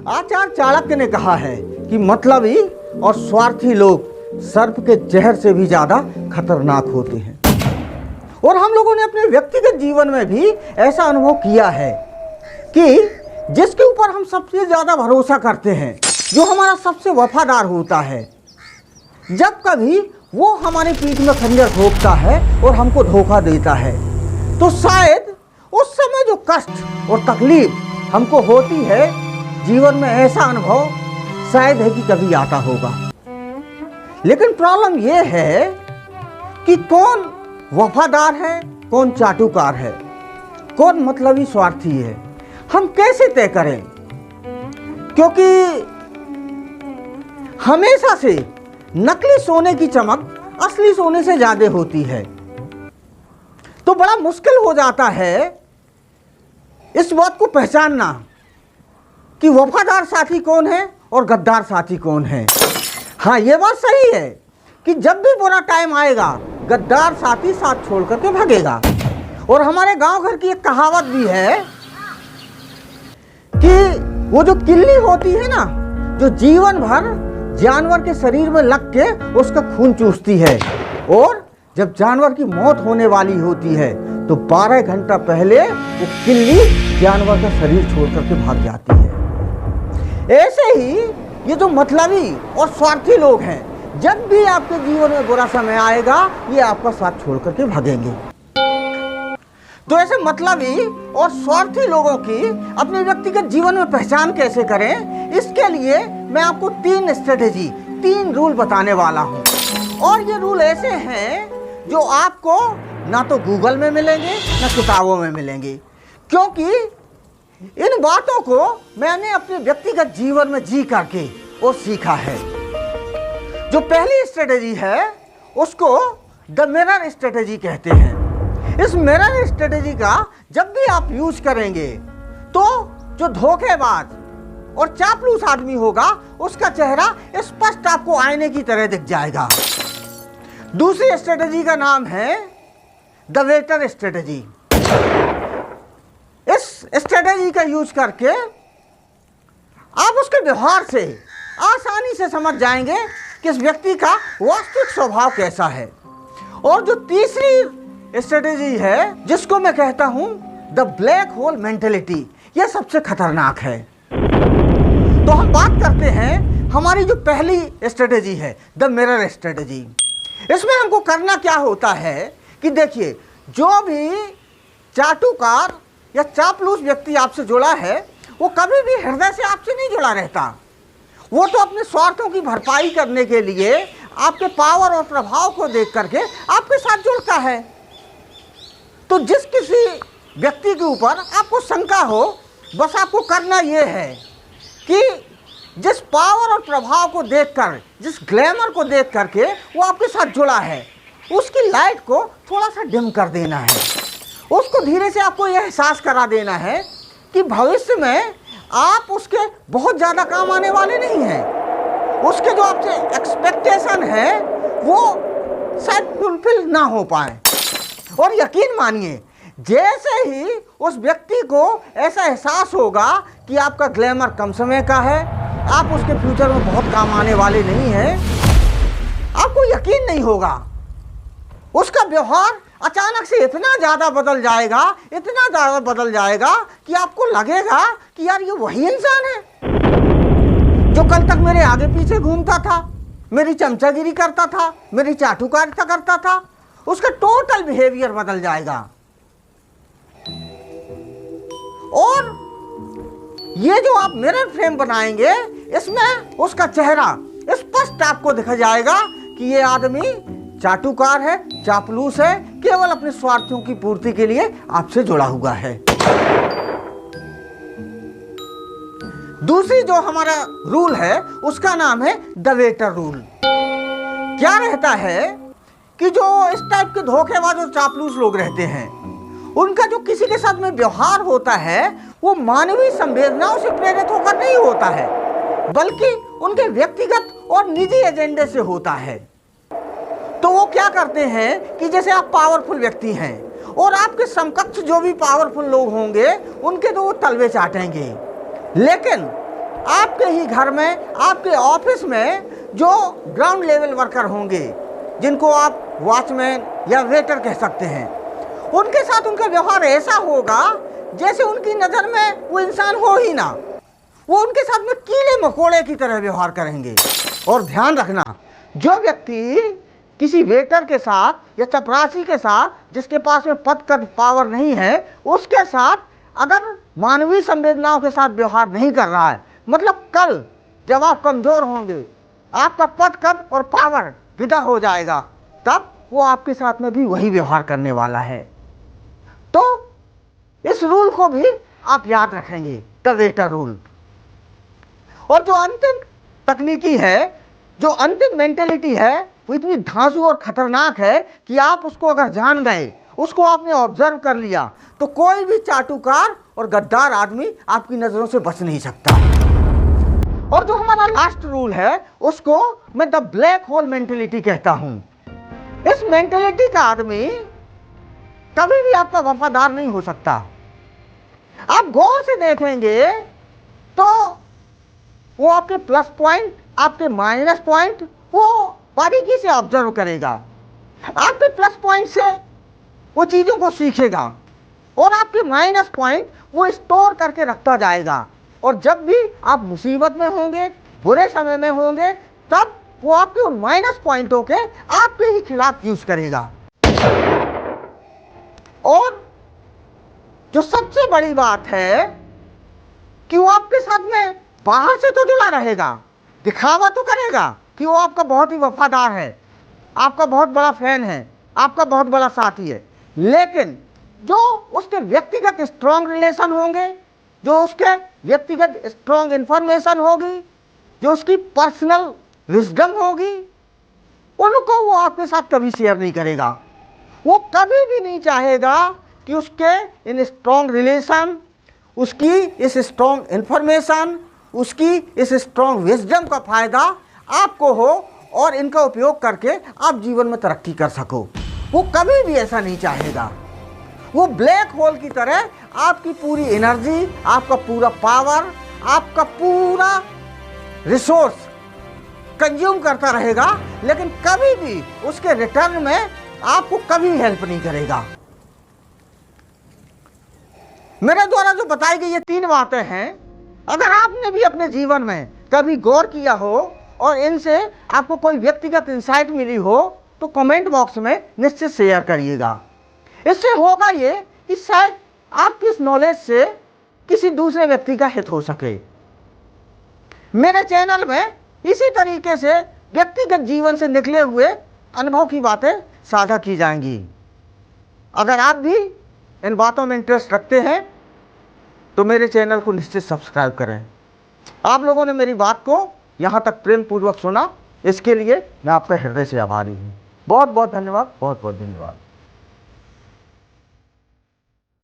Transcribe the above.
आचार्य चाणक्य ने कहा है कि मतलबी और स्वार्थी लोग सर्प के जहर से भी ज्यादा खतरनाक होते हैं। और हम लोगों ने अपने व्यक्तिगत जीवन में भी ऐसा अनुभव किया है कि जिसके ऊपर हम सबसे ज्यादा भरोसा करते हैं, जो हमारा सबसे वफादार होता है, जब कभी वो हमारे पीठ में खंजर ठोकता है और हमको धोखा देता है, तो शायद उस समय जो कष्ट और तकलीफ हमको होती है, जीवन में ऐसा अनुभव शायद है कि कभी आता होगा। लेकिन प्रॉब्लम ये है कि कौन वफादार है, कौन चाटुकार है, कौन मतलबी स्वार्थी है, हम कैसे तय करें? क्योंकि हमेशा से नकली सोने की चमक असली सोने से ज्यादा होती है। तो बड़ा मुश्किल हो जाता है इस बात को पहचानना कि वफादार साथी कौन है और गद्दार साथी कौन है। हाँ, ये बात सही है कि जब भी बुरा टाइम आएगा, गद्दार साथी साथ छोड़ करके भागेगा। और हमारे गांव घर की एक कहावत भी है कि वो जो किल्ली होती है ना, जो जीवन भर जानवर के शरीर में लग के उसका खून चूसती है, और जब जानवर की मौत होने वाली होती है तो 12 घंटा पहले वो किल्ली जानवर का शरीर छोड़ करके भाग जाती है। ऐसे ही ये जो मतलबी और स्वार्थी लोग हैं, जब भी आपके जीवन में बुरा समय आएगा, ये आपका साथ छोड़ करके भागेंगे। तो ऐसे मतलबी और स्वार्थी लोगों की अपने व्यक्तिगत जीवन में पहचान कैसे करें, इसके लिए मैं आपको 3 स्ट्रेटेजी, 3 रूल बताने वाला हूं। और ये रूल ऐसे हैं जो आपको ना तो गूगल में मिलेंगे ना किताबों में मिलेंगे, क्योंकि इन बातों को मैंने अपने व्यक्तिगत जीवन में जी करके और सीखा है। जो पहली स्ट्रेटेजी है उसको द मिरर स्ट्रेटेजी कहते हैं। इस मिरर स्ट्रेटेजी का जब भी आप यूज करेंगे तो जो धोखेबाज और चापलूस आदमी होगा, उसका चेहरा स्पष्ट आपको आईने की तरह दिख जाएगा। दूसरी स्ट्रेटेजी का नाम है द वेटर स्ट्रेटेजी। इस स्ट्रेटेजी का यूज करके आप उसके व्यवहार से आसानी से समझ जाएंगे कि इस व्यक्ति का वास्तविक स्वभाव कैसा है। और जो तीसरी स्ट्रेटेजी है, जिसको मैं कहता हूं द ब्लैक होल मेंटेलिटी, यह सबसे खतरनाक है। तो हम बात करते हैं हमारी जो पहली स्ट्रेटेजी है, द मिरर स्ट्रेटेजी। इसमें हमको करना क्या होता है कि देखिए, जो भी चाटुकार या चापलूस व्यक्ति आपसे जुड़ा है, वो कभी भी हृदय से आपसे नहीं जुड़ा रहता। वो तो अपने स्वार्थों की भरपाई करने के लिए आपके पावर और प्रभाव को देख करके आपके साथ जुड़ता है। तो जिस किसी व्यक्ति के ऊपर आपको शंका हो, बस आपको करना यह है कि जिस पावर और प्रभाव को देखकर, जिस ग्लैमर को देख करके वो आपके साथ जुड़ा है, उसकी लाइट को थोड़ा सा डिम कर देना है। उसको धीरे से आपको यह एहसास करा देना है कि भविष्य में आप उसके बहुत ज़्यादा काम आने वाले नहीं हैं। उसके जो आपसे एक्सपेक्टेशन है वो शायद फुलफिल ना हो पाए। और यकीन मानिए, जैसे ही उस व्यक्ति को ऐसा एहसास होगा कि आपका ग्लैमर कम समय का है, आप उसके फ्यूचर में बहुत काम आने वाले नहीं हैं, आपको यकीन नहीं होगा। उसका व्यवहार अचानक से इतना ज़्यादा बदल जाएगा, इतना ज़्यादा बदल जाएगा कि आपको लगेगा कि यार ये वही इंसान है जो कल तक मेरे आगे पीछे घूमता था, मेरी चमचागिरी करता था, मेरी चाटुकारिता करता था। उसका टोटल बिहेवियर बदल जाएगा। और ये जो आप मिरर फ्रेम बनाएंगे, इसमें उसका चेहरा स्पष्ट आपको दिखा जाएगा कि ये आदमी चाटुकार है, चापलूस है, केवल अपने स्वार्थों की पूर्ति के लिए आपसे जुड़ा हुआ है। दूसरी जो हमारा रूल है उसका नाम है द वेटर रूल। क्या रहता है कि जो इस टाइप के धोखेबाज और चापलूस लोग रहते हैं, उनका जो किसी के साथ में व्यवहार होता है वो मानवीय संवेदनाओं से प्रेरित होकर नहीं होता है, बल्कि उनके व्यक्तिगत और निजी एजेंडे से होता है। तो वो क्या करते हैं कि जैसे आप पावरफुल व्यक्ति हैं और आपके समकक्ष जो भी पावरफुल लोग होंगे, उनके तो वो तलवे चाटेंगे, लेकिन आपके ही घर में, आपके ऑफिस में जो ग्राउंड लेवल वर्कर होंगे, जिनको आप वॉचमैन या वेटर कह सकते हैं, उनके साथ उनका व्यवहार ऐसा होगा जैसे उनकी नज़र में वो इंसान हो ही ना। वो उनके साथ में कीड़े मकोड़े की तरह व्यवहार करेंगे। और ध्यान रखना, जो व्यक्ति किसी वेटर के साथ या चपरासी के साथ, जिसके पास में पद का पावर नहीं है, उसके साथ अगर मानवीय संवेदनाओं के साथ व्यवहार नहीं कर रहा है, मतलब कल जब आप कमज़ोर होंगे, आपका पद कद और पावर विदा हो जाएगा, तब वो आपके साथ में भी वही व्यवहार करने वाला है। तो इस रूल को भी आप याद रखेंगे, द वेटर रूल। और जो अंतिम तकनीकी है, जो अंतिम मेंटेलिटी है, वो इतनी धांसू और खतरनाक है कि आप उसको अगर जान गए, उसको आपने ऑब्जर्व कर लिया, तो कोई भी चाटुकार और गद्दार आदमी आपकी नजरों से बच नहीं सकता। और जो हमारा लास्ट रूल है, उसको मैं द ब्लैक होल मेंटेलिटी कहता हूं। इस मेंटेलिटी का आदमी कभी भी आपका वफादार नहीं हो सकता। आप गौर से देखेंगे तो वो आपके प्लस पॉइंट, आपके माइनस पॉइंट वो बारीकी से ऑब्जर्व करेगा। आपके प्लस पॉइंट से वो चीज़ों को सीखेगा और आपके माइनस पॉइंट वो स्टोर करके रखता जाएगा। और जब भी आप मुसीबत में होंगे, बुरे समय में होंगे, तब वो आपके उन माइनस पॉइंटों के आपके ही खिलाफ यूज करेगा। और जो सबसे बड़ी बात है कि वो आपके साथ में बाहर से तो जुड़ा रहेगा, दिखावा तो करेगा कि वो आपका बहुत ही वफादार है, आपका बहुत बड़ा फैन है, आपका बहुत बड़ा साथी है, लेकिन जो उसके व्यक्तिगत स्ट्रॉन्ग रिलेशन होंगे, जो उसके व्यक्तिगत स्ट्रॉन्ग इंफॉर्मेशन होगी, जो उसकी पर्सनल विजडम होगी, उनको वो आपके साथ कभी शेयर नहीं करेगा। वो कभी भी नहीं चाहेगा कि उसके इन स्ट्रॉन्ग रिलेशन, उसकी इस स्ट्रॉन्ग इंफॉर्मेशन, उसकी इस स्ट्रॉन्ग विजडम का फायदा आपको हो और इनका उपयोग करके आप जीवन में तरक्की कर सको। वो कभी भी ऐसा नहीं चाहेगा। वो ब्लैक होल की तरह आपकी पूरी एनर्जी, आपका पूरा पावर, आपका पूरा रिसोर्स कंज्यूम करता रहेगा, लेकिन कभी भी उसके रिटर्न में आपको कभी हेल्प नहीं करेगा। मेरे द्वारा जो बताई गई ये 3 बातें हैं, अगर आपने भी अपने जीवन में कभी गौर किया हो और इनसे आपको कोई व्यक्तिगत इंसाइट मिली हो, तो कमेंट बॉक्स में निश्चित शेयर करिएगा। इससे होगा ये कि शायद आपकी इस नॉलेज से किसी दूसरे व्यक्ति का हित हो सके। मेरे चैनल में इसी तरीके से व्यक्तिगत जीवन से निकले हुए अनुभव की बातें साझा की जाएंगी। अगर आप भी इन बातों में इंटरेस्ट रखते हैं तो मेरे चैनल को निश्चित सब्सक्राइब करें। आप लोगों ने मेरी बात को यहाँ तक प्रेम पूर्वक सुना, इसके लिए मैं आपका हृदय से आभारी हूँ। बहुत बहुत धन्यवाद, बहुत बहुत धन्यवाद।